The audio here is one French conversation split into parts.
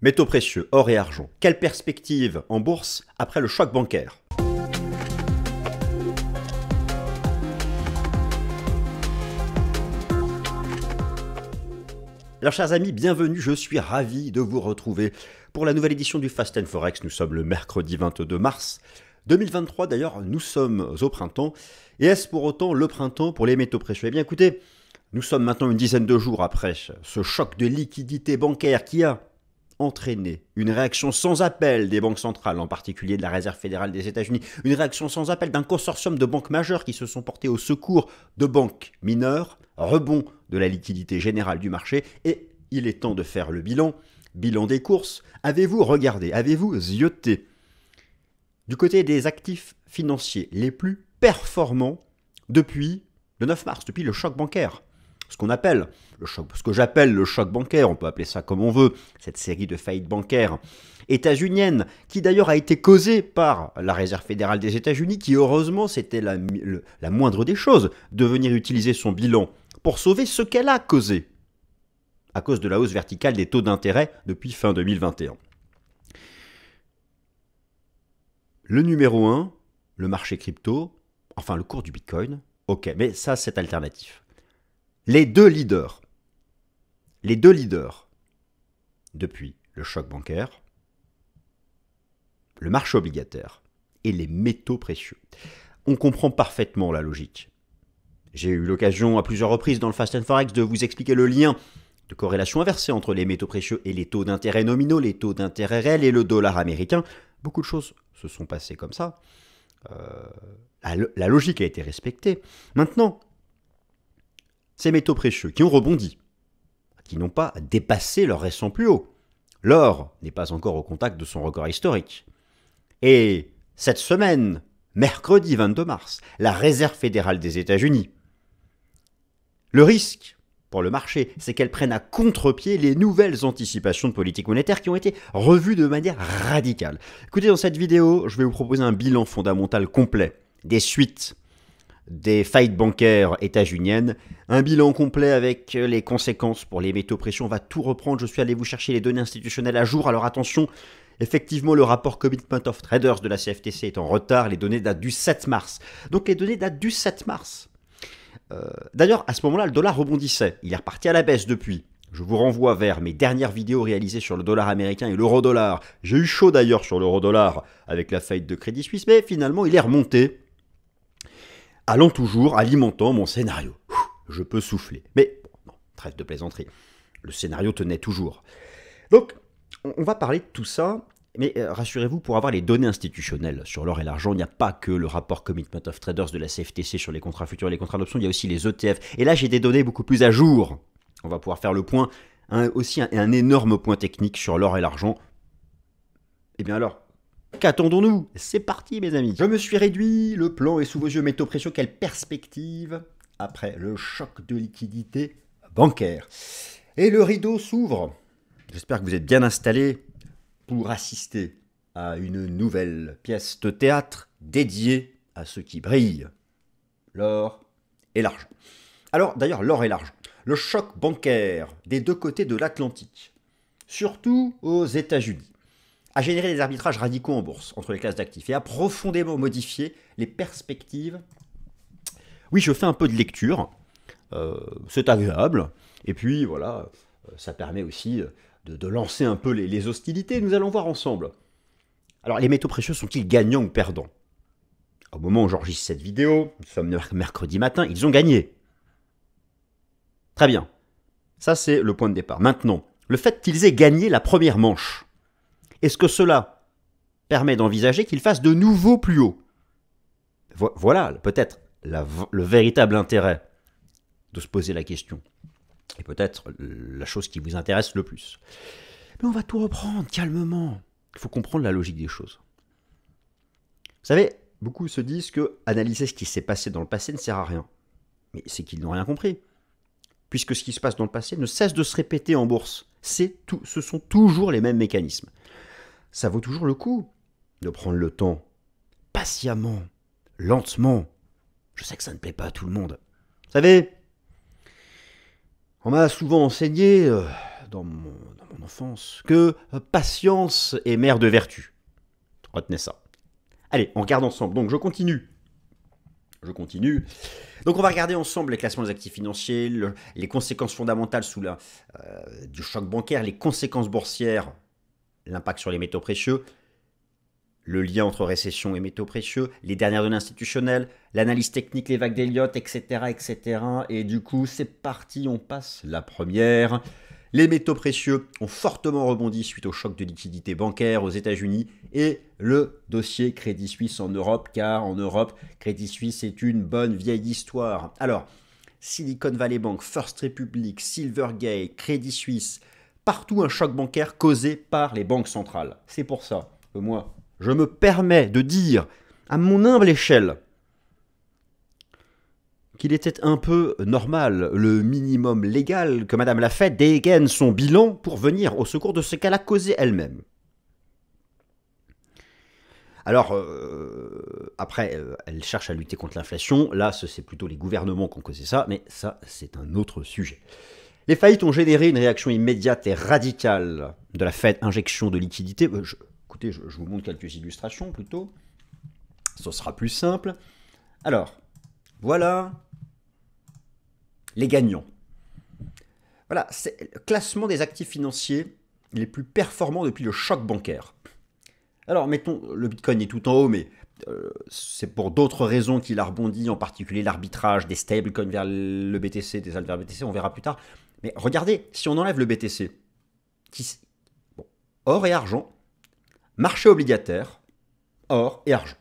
Métaux précieux, or et argent. Quelle perspective en bourse après le choc bancaire? Alors chers amis, bienvenue, je suis ravi de vous retrouver pour la nouvelle édition du Fast & Forex. Nous sommes le mercredi 22 mars 2023, d'ailleurs nous sommes au printemps. Et est-ce pour autant le printemps pour les métaux précieux? Eh bien écoutez, nous sommes maintenant une dizaine de jours après ce choc de liquidité bancaire qui a entraîné une réaction sans appel des banques centrales, en particulier de la Réserve fédérale des États-Unis, une réaction sans appel d'un consortium de banques majeures qui se sont portées au secours de banques mineures, rebond de la liquidité générale du marché, et il est temps de faire le bilan des courses. Avez-vous regardé, avez-vous zioté du côté des actifs financiers les plus performants depuis le 9 mars, depuis le choc bancaire? Ce qu'on appelle le choc, ce que j'appelle le choc bancaire, on peut appeler ça comme on veut, cette série de faillites bancaires états-uniennes, qui d'ailleurs a été causée par la Réserve fédérale des États-Unis, qui heureusement, c'était la moindre des choses, de venir utiliser son bilan pour sauver ce qu'elle a causé, à cause de la hausse verticale des taux d'intérêt depuis fin 2021. Le numéro 1, le marché crypto, enfin le cours du Bitcoin, ok, mais ça c'est alternatif. Les deux leaders, depuis le choc bancaire, le marché obligataire et les métaux précieux. On comprend parfaitement la logique. J'ai eu l'occasion à plusieurs reprises dans le Fast & Forex de vous expliquer le lien de corrélation inversée entre les métaux précieux et les taux d'intérêt nominaux, les taux d'intérêt réels et le dollar américain. Beaucoup de choses se sont passées comme ça. La logique a été respectée. Maintenant, ces métaux précieux qui ont rebondi, qui n'ont pas dépassé leur récent plus haut. L'or n'est pas encore au contact de son record historique. Et cette semaine, mercredi 22 mars, la Réserve fédérale des États-Unis, le risque pour le marché, c'est qu'elle prenne à contre-pied les nouvelles anticipations de politique monétaire qui ont été revues de manière radicale. Écoutez, dans cette vidéo, je vais vous proposer un bilan fondamental complet des suites des faillites bancaires états-uniennes, un bilan complet avec les conséquences pour les métaux précieux. On va tout reprendre, je suis allé vous chercher les données institutionnelles à jour. Alors attention, effectivement le rapport Commitment of Traders de la CFTC est en retard, les données datent du 7 mars. Donc les données datent du 7 mars. D'ailleurs, à ce moment-là, le dollar rebondissait, il est reparti à la baisse depuis. Je vous renvoie vers mes dernières vidéos réalisées sur le dollar américain et l'euro-dollar. J'ai eu chaud d'ailleurs sur l'euro-dollar avec la faillite de Crédit Suisse, mais finalement il est remonté. Allant toujours, alimentant mon scénario. Je peux souffler. Mais, bon, non, trêve de plaisanterie. Le scénario tenait toujours. Donc, on va parler de tout ça, mais rassurez-vous, pour avoir les données institutionnelles sur l'or et l'argent, il n'y a pas que le rapport Commitment of Traders de la CFTC sur les contrats futurs et les contrats d'options, il y a aussi les ETF. Et là, j'ai des données beaucoup plus à jour. On va pouvoir faire le point, aussi un énorme point technique sur l'or et l'argent. Eh bien alors, qu'attendons-nous? C'est parti mes amis. Je me suis réduit, le plan est sous vos yeux, métaux précieux, quelle perspective après le choc de liquidité bancaire. Et le rideau s'ouvre. J'espère que vous êtes bien installés pour assister à une nouvelle pièce de théâtre dédiée à ceux qui brillent, l'or et l'argent. Alors d'ailleurs, l'or et l'argent, le choc bancaire des deux côtés de l'Atlantique, surtout aux États-Unis, a généré des arbitrages radicaux en bourse entre les classes d'actifs et a profondément modifié les perspectives. Oui, je fais un peu de lecture, c'est agréable, et puis voilà, ça permet aussi de lancer un peu les hostilités, nous allons voir ensemble. Alors, les métaux précieux sont-ils gagnants ou perdants? Au moment où j'enregistre cette vidéo, nous sommes mercredi matin, ils ont gagné. Très bien, ça c'est le point de départ. Maintenant, le fait qu'ils aient gagné la première manche, est-ce que cela permet d'envisager qu'ils fassent de nouveaux plus hauts? Voilà peut-être le véritable intérêt de se poser la question. Et peut-être la chose qui vous intéresse le plus. Mais on va tout reprendre calmement. Il faut comprendre la logique des choses. Vous savez, beaucoup se disent que analyser ce qui s'est passé dans le passé ne sert à rien. Mais c'est qu'ils n'ont rien compris. Puisque ce qui se passe dans le passé ne cesse de se répéter en bourse. Ce sont toujours les mêmes mécanismes. Ça vaut toujours le coup de prendre le temps, patiemment, lentement. Je sais que ça ne plaît pas à tout le monde. Vous savez, on m'a souvent enseigné dans mon enfance que patience est mère de vertu. Retenez ça. Allez, on regarde ensemble. Donc, je continue. Donc, on va regarder ensemble les classements des actifs financiers, les conséquences fondamentales du choc bancaire, les conséquences boursières, l'impact sur les métaux précieux, le lien entre récession et métaux précieux, les dernières données institutionnelles, l'analyse technique, les vagues d'Elliott, etc., etc. Et du coup, c'est parti, on passe la première. Les métaux précieux ont fortement rebondi suite au choc de liquidité bancaire aux États-Unis et le dossier Crédit Suisse en Europe, car en Europe, Crédit Suisse est une bonne vieille histoire. Alors, Silicon Valley Bank, First Republic, Silvergate, Crédit Suisse, partout un choc bancaire causé par les banques centrales. C'est pour ça que moi, je me permets de dire, à mon humble échelle, qu'il était un peu normal, le minimum légal, que Madame la Fed dégaine son bilan pour venir au secours de ce qu'elle a causé elle-même. Alors, après, elle cherche à lutter contre l'inflation. Là, c'est plutôt les gouvernements qui ont causé ça, mais ça, c'est un autre sujet. Les faillites ont généré une réaction immédiate et radicale de la Fed, injection de liquidités. Écoutez, je vous montre quelques illustrations plutôt. Ce sera plus simple. Alors, voilà les gagnants. Voilà, c'est le classement des actifs financiers les plus performants depuis le choc bancaire. Alors, mettons, le Bitcoin est tout en haut, mais c'est pour d'autres raisons qu'il a rebondi, en particulier l'arbitrage des stablecoins vers le BTC, des alters BTC, on verra plus tard. Mais regardez, si on enlève le BTC, or et argent, marché obligataire, or et argent.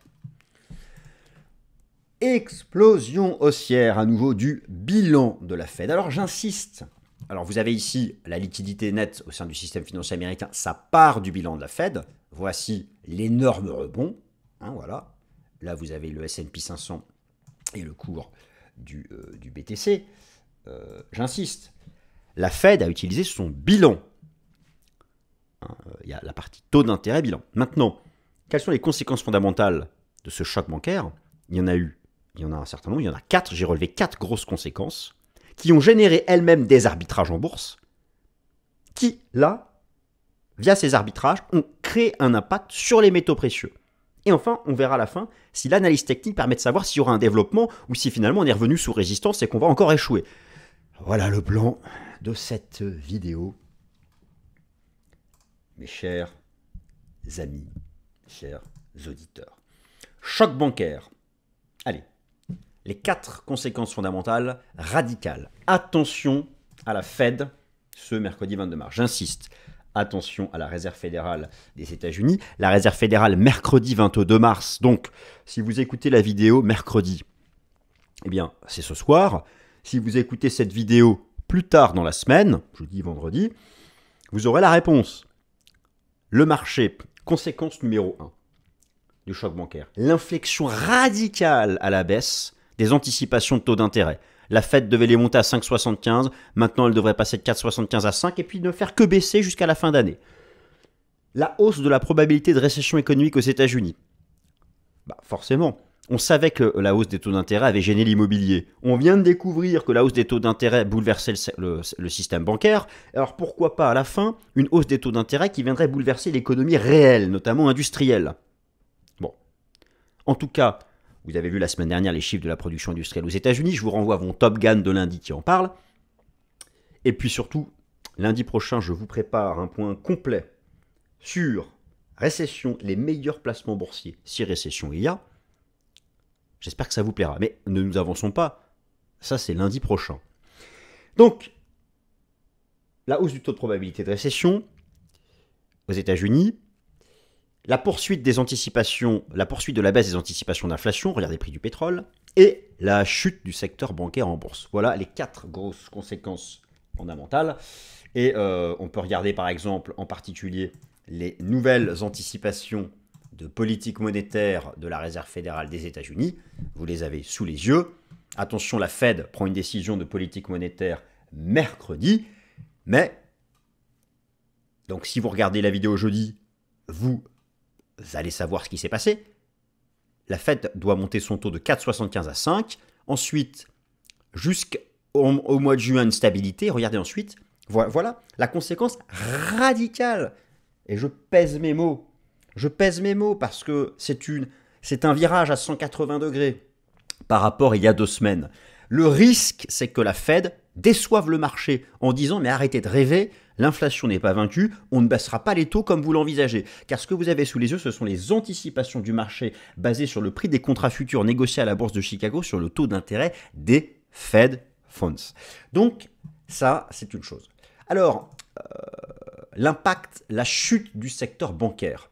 Explosion haussière à nouveau du bilan de la Fed. Alors j'insiste. Alors vous avez ici la liquidité nette au sein du système financier américain, ça part du bilan de la Fed. Voici l'énorme rebond. Voilà. Là vous avez le S&P 500 et le cours du BTC. J'insiste. La Fed a utilisé son bilan. Il y a la partie taux d'intérêt bilan. Maintenant, quelles sont les conséquences fondamentales de ce choc bancaire? Il y en a un certain nombre, il y en a 4, j'ai relevé 4 grosses conséquences qui ont généré elles-mêmes des arbitrages en bourse qui, là, via ces arbitrages, ont créé un impact sur les métaux précieux. Et enfin, on verra à la fin si l'analyse technique permet de savoir s'il y aura un développement ou si finalement on est revenu sous résistance et qu'on va encore échouer. Voilà le plan de cette vidéo. Mes chers amis, chers auditeurs. Choc bancaire. Allez, les 4 conséquences fondamentales radicales. Attention à la Fed ce mercredi 22 mars. J'insiste, attention à la Réserve fédérale des États-Unis. La Réserve fédérale mercredi 22 mars. Donc, si vous écoutez la vidéo mercredi, eh bien, c'est ce soir. Si vous écoutez cette vidéo plus tard dans la semaine, jeudi, vendredi, vous aurez la réponse. Le marché, conséquence numéro 1 du choc bancaire. L'inflexion radicale à la baisse des anticipations de taux d'intérêt. La Fed devait les monter à 5,75, maintenant elle devrait passer de 4,75 à 5 et puis ne faire que baisser jusqu'à la fin d'année. La hausse de la probabilité de récession économique aux États-Unis. Forcément, on savait que la hausse des taux d'intérêt avait gêné l'immobilier. On vient de découvrir que la hausse des taux d'intérêt bouleversait le système bancaire. Alors pourquoi pas à la fin une hausse des taux d'intérêt qui viendrait bouleverser l'économie réelle, notamment industrielle. Bon, en tout cas, vous avez vu la semaine dernière les chiffres de la production industrielle aux États-Unis. Je vous renvoie à mon Top Gun de lundi qui en parle. Et puis surtout, lundi prochain, je vous prépare un point complet sur récession, les meilleurs placements boursiers, si récession il y a. J'espère que ça vous plaira. Mais ne nous avançons pas. Ça, c'est lundi prochain. Donc, la hausse du taux de probabilité de récession aux États-Unis, la poursuite des anticipations, la poursuite de la baisse des anticipations d'inflation, regardez le prix du pétrole, et la chute du secteur bancaire en bourse. Voilà les 4 grosses conséquences fondamentales. Et on peut regarder par exemple en particulier les nouvelles anticipations de politique monétaire de la Réserve fédérale des États-Unis. Vous les avez sous les yeux. Attention, la Fed prend une décision de politique monétaire mercredi. Mais, donc si vous regardez la vidéo jeudi, vous allez savoir ce qui s'est passé. La Fed doit monter son taux de 4,75 à 5. Ensuite, jusqu'au mois de juin, une stabilité. Regardez ensuite, Voilà la conséquence radicale. Et je pèse mes mots. Je pèse mes mots parce que c'est un virage à 180 degrés par rapport à il y a 2 semaines. Le risque, c'est que la Fed déçoive le marché en disant mais arrêtez de rêver, l'inflation n'est pas vaincue, on ne baissera pas les taux comme vous l'envisagez. Car ce que vous avez sous les yeux, ce sont les anticipations du marché basées sur le prix des contrats futurs négociés à la bourse de Chicago sur le taux d'intérêt des Fed Funds. Donc ça, c'est une chose. Alors, l'impact, la chute du secteur bancaire.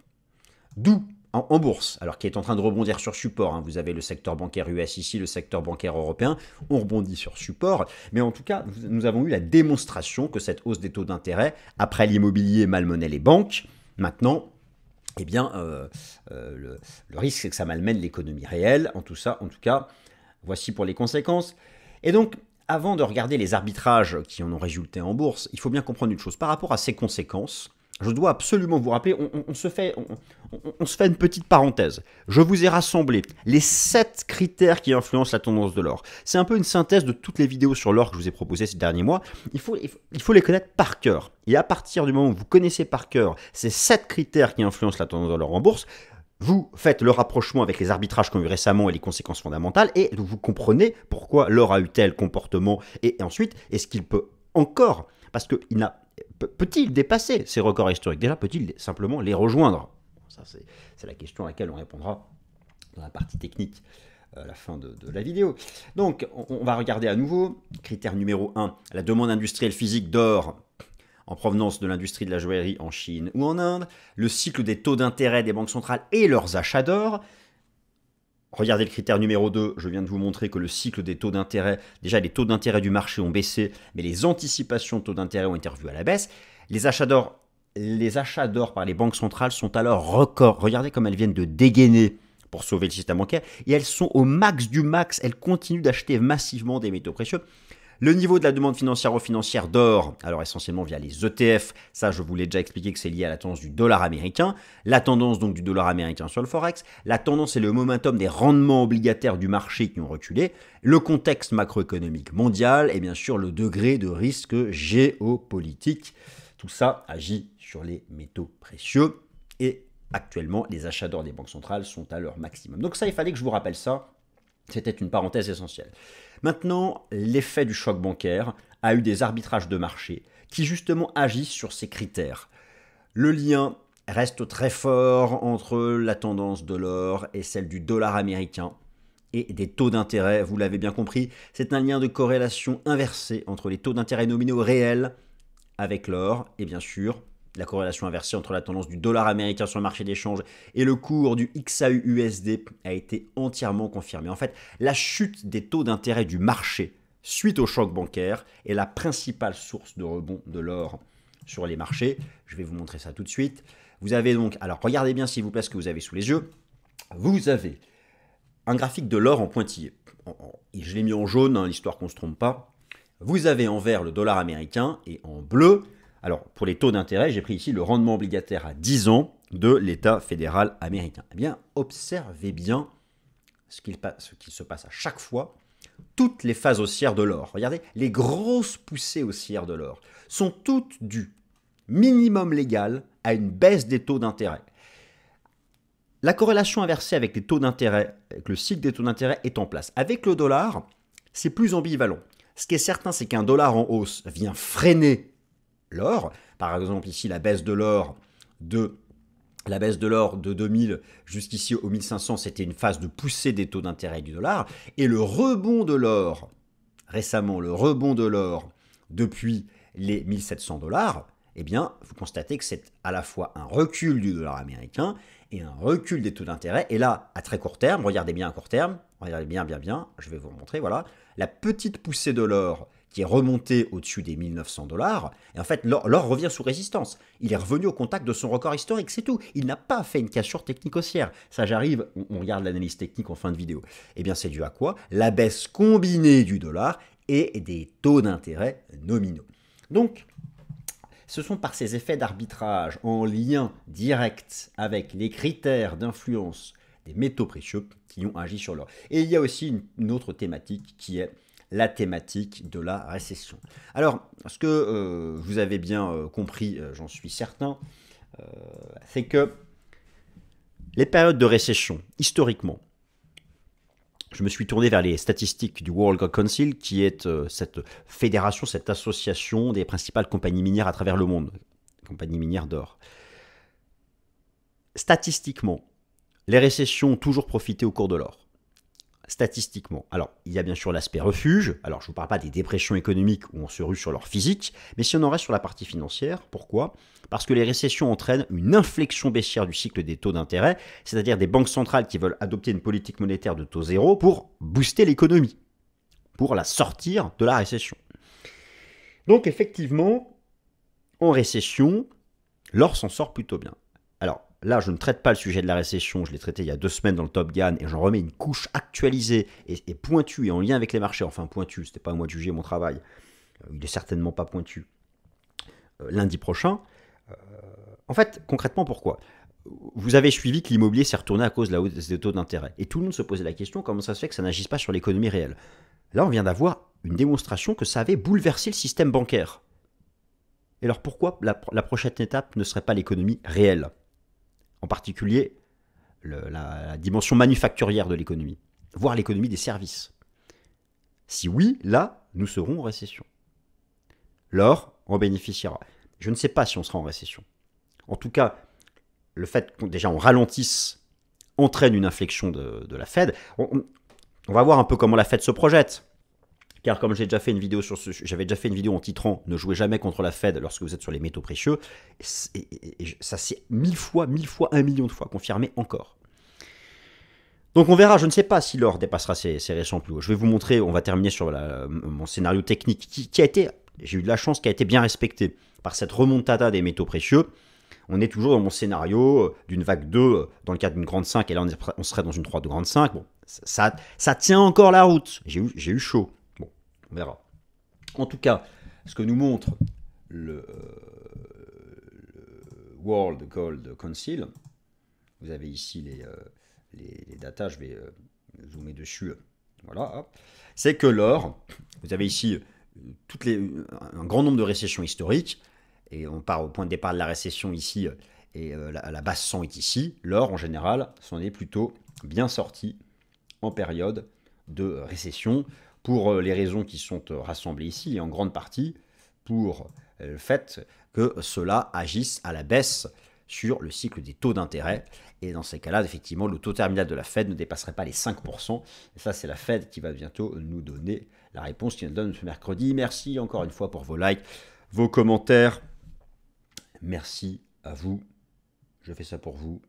D'où en bourse, alors qui est en train de rebondir sur support. Hein. Vous avez le secteur bancaire US ici, le secteur bancaire européen. On rebondit sur support. Mais en tout cas, nous avons eu la démonstration que cette hausse des taux d'intérêt, après l'immobilier, malmenait les banques. Maintenant, eh bien, le risque, c'est que ça malmène l'économie réelle. En tout cas, voici pour les conséquences. Et donc, avant de regarder les arbitrages qui en ont résulté en bourse, il faut bien comprendre une chose. Par rapport à ces conséquences, je dois absolument vous rappeler, on se fait une petite parenthèse. Je vous ai rassemblé les 7 critères qui influencent la tendance de l'or. C'est un peu une synthèse de toutes les vidéos sur l'or que je vous ai proposées ces derniers mois. Il faut les connaître par cœur. Et à partir du moment où vous connaissez par cœur ces 7 critères qui influencent la tendance de l'or en bourse, vous faites le rapprochement avec les arbitrages qu'on a eu récemment et les conséquences fondamentales, et vous comprenez pourquoi l'or a eu tel comportement, et ensuite, est-ce qu'il peut encore, parce qu'il n'a peut-il dépasser ces records historiques? Déjà, peut-il simplement les rejoindre? Ça, c'est la question à laquelle on répondra dans la partie technique à la fin de la vidéo. Donc, on va regarder à nouveau. Critère numéro 1, la demande industrielle physique d'or en provenance de l'industrie de la joaillerie en Chine ou en Inde. Le cycle des taux d'intérêt des banques centrales et leurs achats d'or. Regardez le critère numéro 2, je viens de vous montrer que le cycle des taux d'intérêt, déjà les taux d'intérêt du marché ont baissé, mais les anticipations de taux d'intérêt ont été revues à la baisse. Les achats d'or par les banques centrales sont à leur record. Regardez comme elles viennent de dégainer pour sauver le système bancaire, et elles sont au max du max, elles continuent d'acheter massivement des métaux précieux. Le niveau de la demande financière d'or, alors essentiellement via les ETF, ça je vous l'ai déjà expliqué que c'est lié à la tendance du dollar américain, la tendance donc du dollar américain sur le Forex, la tendance et le momentum des rendements obligataires du marché qui ont reculé, le contexte macroéconomique mondial et bien sûr le degré de risque géopolitique. Tout ça agit sur les métaux précieux et actuellement les achats d'or des banques centrales sont à leur maximum. Donc ça, il fallait que je vous rappelle ça, c'était une parenthèse essentielle. Maintenant, l'effet du choc bancaire a eu des arbitrages de marché qui justement agissent sur ces critères. Le lien reste très fort entre la tendance de l'or et celle du dollar américain et des taux d'intérêt, vous l'avez bien compris, c'est un lien de corrélation inversé entre les taux d'intérêt nominaux réels avec l'or et bien sûr la corrélation inversée entre la tendance du dollar américain sur le marché d'échange et le cours du XAU-USD a été entièrement confirmée. En fait, la chute des taux d'intérêt du marché suite au choc bancaire est la principale source de rebond de l'or sur les marchés. Je vais vous montrer ça tout de suite. Vous avez donc, alors regardez bien s'il vous plaît ce que vous avez sous les yeux. Vous avez un graphique de l'or en pointillé. Je l'ai mis en jaune, hein, histoire qu'on ne se trompe pas. Vous avez en vert le dollar américain et en bleu. Alors, pour les taux d'intérêt, j'ai pris ici le rendement obligataire à 10 ans de l'État fédéral américain. Eh bien, observez bien ce qu'il se passe à chaque fois, toutes les phases haussières de l'or. Regardez, les grosses poussées haussières de l'or sont toutes dues, minimum légal, à une baisse des taux d'intérêt. La corrélation inversée avec les taux d'intérêt, avec le cycle des taux d'intérêt est en place. Avec le dollar, c'est plus ambivalent. Ce qui est certain, c'est qu'un dollar en hausse vient freiner l'or. Par exemple, ici, la baisse de l'or de 2000 jusqu'ici au 1500, c'était une phase de poussée des taux d'intérêt du dollar. Et le rebond de l'or, récemment, le rebond de l'or depuis les 1700 $, eh bien, vous constatez que c'est à la fois un recul du dollar américain et un recul des taux d'intérêt. Et là, à très court terme, regardez bien à court terme, regardez bien, je vais vous montrer, voilà, la petite poussée de l'or qui est remonté au-dessus des 1900 $. Et en fait, l'or revient sous résistance. Il est revenu au contact de son record historique, c'est tout. Il n'a pas fait une cassure technique haussière. Ça, j'arrive, on regarde l'analyse technique en fin de vidéo. Eh bien, c'est dû à quoi? La baisse combinée du dollar et des taux d'intérêt nominaux. Donc, ce sont par ces effets d'arbitrage en lien direct avec les critères d'influence des métaux précieux qui ont agi sur l'or. Et il y a aussi une autre thématique qui est la thématique de la récession. Alors, ce que vous avez bien compris, j'en suis certain, c'est que les périodes de récession, historiquement, je me suis tourné vers les statistiques du World Gold Council, qui est cette fédération, cette association des principales compagnies minières à travers le monde, compagnies minières d'or. Statistiquement, les récessions ont toujours profité au cours de l'or. Statistiquement. Alors, il y a bien sûr l'aspect refuge. Alors, je ne vous parle pas des dépressions économiques où on se rue sur l'or physique, mais si on en reste sur la partie financière, pourquoi ? Parce que les récessions entraînent une inflexion baissière du cycle des taux d'intérêt, c'est-à-dire des banques centrales qui veulent adopter une politique monétaire de taux zéro pour booster l'économie, pour la sortir de la récession. Donc, effectivement, en récession, l'or s'en sort plutôt bien. Alors, là, je ne traite pas le sujet de la récession, je l'ai traité il y a 2 semaines dans le Top Gun, et j'en remets une couche actualisée et pointue, et en lien avec les marchés, enfin pointue, c'était pas à moi de juger mon travail, il n'est certainement pas pointu, lundi prochain. En fait, concrètement, pourquoi ? Vous avez suivi que l'immobilier s'est retourné à cause de la hausse des taux d'intérêt, et tout le monde se posait la question, comment ça se fait que ça n'agisse pas sur l'économie réelle ? Là, on vient d'avoir une démonstration que ça avait bouleversé le système bancaire. Et alors pourquoi la prochaine étape ne serait pas l'économie réelle ? En particulier la dimension manufacturière de l'économie, voire l'économie des services. Si oui, là, nous serons en récession. L'or en bénéficiera. Je ne sais pas si on sera en récession. En tout cas, le fait qu'on déjà on ralentisse entraîne une inflexion de la Fed. On va voir un peu comment la Fed se projette. Car comme j'avais déjà fait une vidéo en titrant « Ne jouez jamais contre la Fed lorsque vous êtes sur les métaux précieux », et ça s'est 1000 fois, 1 million de fois confirmé encore. Donc on verra, je ne sais pas si l'or dépassera ces récents plus hauts. Je vais vous montrer, on va terminer sur mon scénario technique qui a été, j'ai eu de la chance, qui a été bien respecté par cette remontada des métaux précieux. On est toujours dans mon scénario d'une vague 2 dans le cadre d'une grande 5, et là on serait dans une 3 de grande 5. Bon, ça tient encore la route, j'ai eu chaud. On verra. En tout cas, ce que nous montre le World Gold Council, vous avez ici les datas, je vais zoomer dessus, voilà, c'est que l'or, vous avez ici un grand nombre de récessions historiques, et on part au point de départ de la récession ici, et la base 100 est ici. L'or, en général, s'en est plutôt bien sorti en période de récession, pour les raisons qui sont rassemblées ici, et en grande partie pour le fait que cela agisse à la baisse sur le cycle des taux d'intérêt. Et dans ces cas-là, effectivement, le taux terminal de la Fed ne dépasserait pas les 5%. Et ça, c'est la Fed qui va bientôt nous donner la réponse qui nous donne ce mercredi. Merci encore une fois pour vos likes, vos commentaires. Merci à vous. Je fais ça pour vous.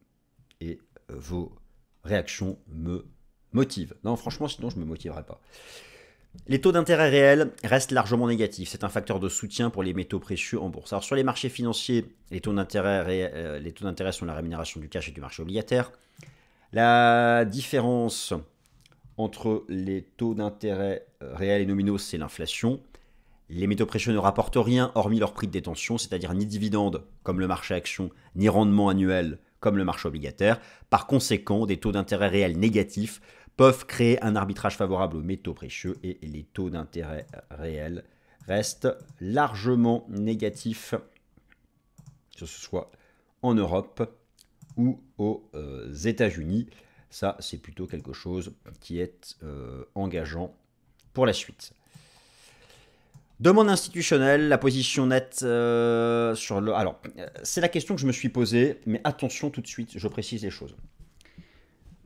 Et vos réactions me motivent. Non, franchement, sinon, je ne me motiverai pas. Les taux d'intérêt réels restent largement négatifs. C'est un facteur de soutien pour les métaux précieux en bourse. Alors sur les marchés financiers, les taux d'intérêt sont la rémunération du cash et du marché obligataire. La différence entre les taux d'intérêt réels et nominaux, c'est l'inflation. Les métaux précieux ne rapportent rien hormis leur prix de détention, c'est-à-dire ni dividendes comme le marché action, ni rendement annuel comme le marché obligataire. Par conséquent, des taux d'intérêt réels négatifs peuvent créer un arbitrage favorable aux métaux précieux, et les taux d'intérêt réels restent largement négatifs, que ce soit en Europe ou aux États-Unis. Ça, c'est plutôt quelque chose qui est engageant pour la suite. Demande institutionnelle, la position nette sur le... Alors, c'est la question que je me suis posée, mais attention tout de suite, je précise les choses.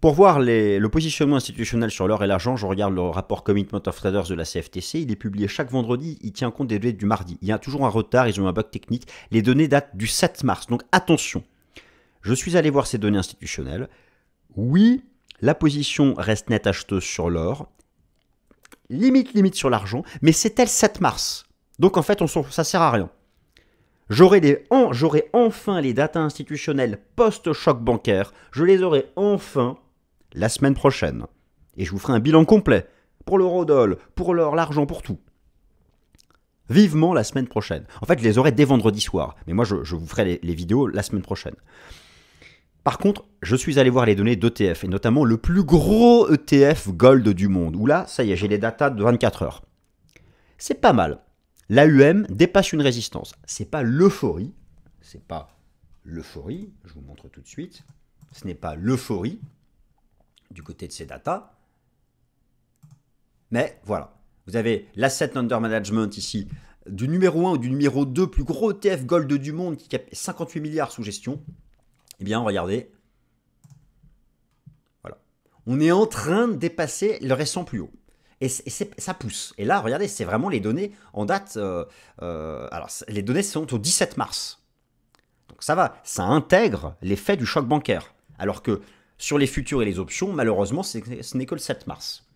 Pour voir le positionnement institutionnel sur l'or et l'argent, je regarde le rapport Commitment of Traders de la CFTC. Il est publié chaque vendredi, il tient compte des données du mardi. Il y a toujours un retard, ils ont un bug technique. Les données datent du 7 mars, donc attention. Je suis allé voir ces données institutionnelles. Oui, la position reste nette acheteuse sur l'or. Limite sur l'argent, mais c'était le 7 mars. Donc en fait, ça sert à rien. J'aurai enfin les datas institutionnelles post-choc bancaire. Je les aurai enfin la semaine prochaine. Et je vous ferai un bilan complet pour l'eurodoll, pour l'or, l'argent, pour tout. Vivement la semaine prochaine. En fait, je les aurai dès vendredi soir. Mais moi, je vous ferai les vidéos la semaine prochaine. Par contre, je suis allé voir les données d'ETF, et notamment le plus gros ETF Gold du monde, où là, ça y est, j'ai les datas de 24 heures. C'est pas mal. L'AUM dépasse une résistance. C'est pas l'euphorie, je vous montre tout de suite, ce n'est pas l'euphorie du côté de ces datas, mais voilà, vous avez l'asset under management ici, du numéro 1 ou du numéro 2, plus gros ETF Gold du monde, qui a 58 milliards sous gestion. Eh bien, regardez, voilà, on est en train de dépasser le récent plus haut. Et ça pousse. Et là, regardez, c'est vraiment les données en date. Alors, les données sont au 17 mars. Donc ça va, ça intègre l'effet du choc bancaire. Alors que sur les futurs et les options, malheureusement, ce n'est que le 7 mars.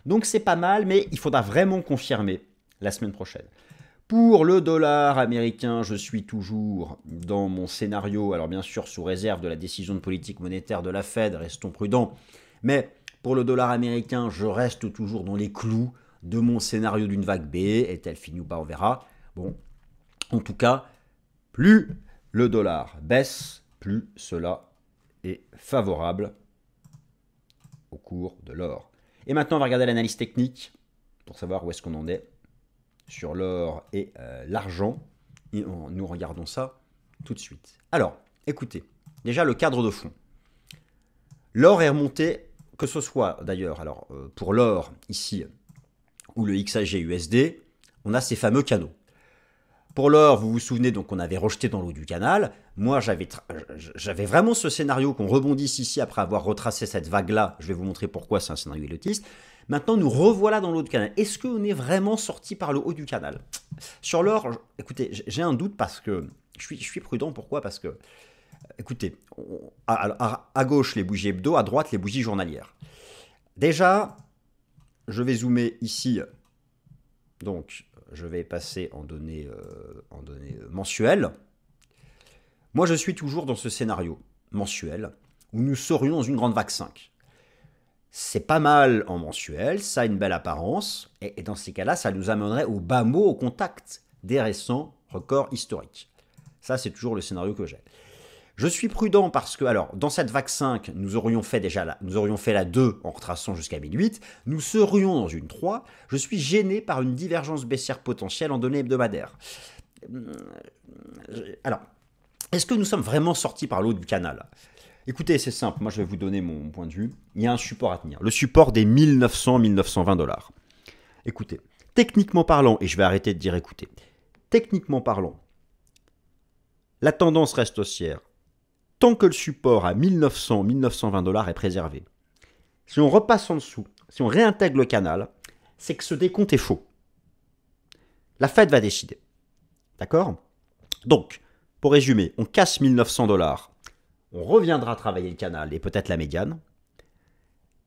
Donc c'est pas mal, mais il faudra vraiment confirmer la semaine prochaine. Pour le dollar américain, je suis toujours dans mon scénario, alors bien sûr sous réserve de la décision de politique monétaire de la Fed, restons prudents, mais pour le dollar américain, je reste toujours dans les clous de mon scénario d'une vague B, est-elle finie ou pas, on verra. Bon, en tout cas, plus le dollar baisse, plus cela est favorable au cours de l'or. Et maintenant, on va regarder l'analyse technique pour savoir où est-ce qu'on en est sur l'or et l'argent. Et nous regardons ça tout de suite. Alors, écoutez, déjà le cadre de fond. L'or est remonté, que ce soit d'ailleurs, alors pour l'or ici, ou le XAG USD, on a ces fameux canaux. Pour l'or, vous vous souvenez, donc on avait rejeté dans l'eau du canal. Moi, j'avais vraiment ce scénario qu'on rebondisse ici après avoir retracé cette vague-là. Je vais vous montrer pourquoi c'est un scénario élotiste. Maintenant, nous revoilà dans l'eau du canal. Est-ce qu'on est vraiment sorti par le haut du canal? Sur l'or, écoutez, j'ai un doute parce que je suis prudent. Pourquoi? Parce que, écoutez, à gauche les bougies hebdo, à droite les bougies journalières. Déjà, je vais zoomer ici. Donc, je vais passer en données mensuelles. Moi, je suis toujours dans ce scénario mensuel où nous serions dans une grande vague 5. C'est pas mal en mensuel, ça a une belle apparence, et dans ces cas-là, ça nous amènerait au bas mot au contact des récents records historiques. Ça, c'est toujours le scénario que j'ai. Je suis prudent parce que, alors, dans cette vague 5, nous aurions fait la 2 en retraçant jusqu'à 1008, nous serions dans une 3, je suis gêné par une divergence baissière potentielle en données hebdomadaires. Alors, est-ce que nous sommes vraiment sortis par le haut du canal? Écoutez, c'est simple, moi je vais vous donner mon point de vue. Il y a un support à tenir, le support des 1900-1920 $. Écoutez, techniquement parlant, et je vais arrêter de dire écoutez, techniquement parlant, la tendance reste haussière tant que le support à 1900-1920 $ est préservé. Si on repasse en dessous, si on réintègre le canal, c'est que ce décompte est faux. La Fed va décider. D'accord? Donc, pour résumer, on casse 1900 $, on reviendra travailler le canal et peut-être la médiane.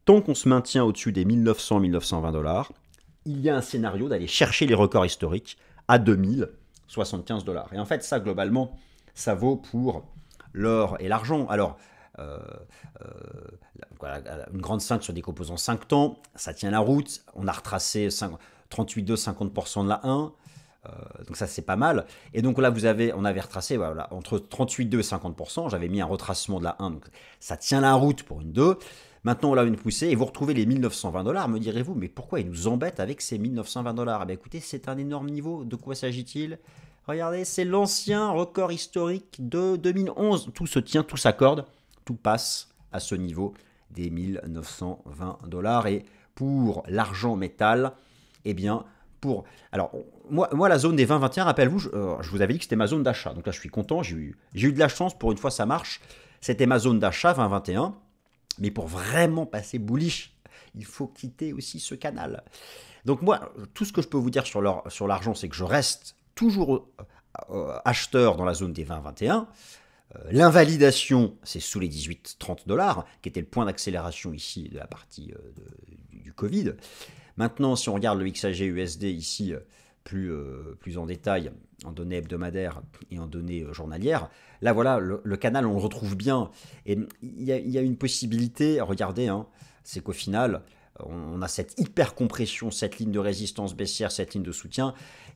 Tant qu'on se maintient au-dessus des 1900-1920 $, il y a un scénario d'aller chercher les records historiques à 2075 $. Et en fait, ça, globalement, ça vaut pour l'or et l'argent. Alors, une grande 5 sur des composants 5 temps, ça tient la route. On a retracé 38,2, 50% de la 1. Donc ça, c'est pas mal. Et donc là, on avait retracé voilà, entre 38,2 et 50%. J'avais mis un retracement de la 1. Donc ça tient la route pour une 2. Maintenant, on a une poussée et vous retrouvez les 1920 $. Me direz-vous, mais pourquoi ils nous embêtent avec ces 1920 $? Eh bien, écoutez, c'est un énorme niveau. De quoi s'agit-il? Regardez, c'est l'ancien record historique de 2011. Tout se tient, tout s'accorde, tout passe à ce niveau des 1920 $. Et pour l'argent métal, eh bien, alors, moi, la zone des 20-21, rappelez-vous, je vous avais dit que c'était ma zone d'achat. Donc là, je suis content, j'ai eu de la chance, pour une fois, ça marche. C'était ma zone d'achat, 20-21. Mais pour vraiment passer bullish, il faut quitter aussi ce canal. Donc moi, tout ce que je peux vous dire sur l'argent, c'est que je reste toujours acheteur dans la zone des 20-21. L'invalidation, c'est sous les 18-30 $, qui était le point d'accélération ici de la partie du Covid. Maintenant, si on regarde le XAG USD ici, plus en détail, en données hebdomadaires et en données journalières, là voilà, le canal, on le retrouve bien. Et il y a une possibilité, regardez, hein, c'est qu'au final, on a cette hyper compression, cette ligne de résistance baissière, cette ligne de soutien,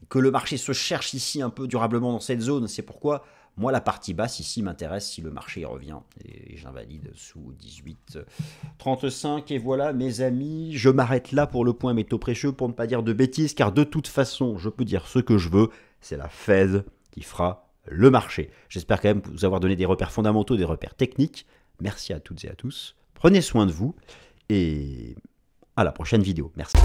que le marché se cherche ici un peu durablement dans cette zone. C'est pourquoi Moi, la partie basse ici m'intéresse si le marché revient. Et j'invalide sous 18,35. Et voilà, mes amis, je m'arrête là pour le point métaux précieux pour ne pas dire de bêtises, car de toute façon, je peux dire ce que je veux. C'est la Fed qui fera le marché. J'espère quand même vous avoir donné des repères fondamentaux, des repères techniques. Merci à toutes et à tous. Prenez soin de vous et à la prochaine vidéo. Merci.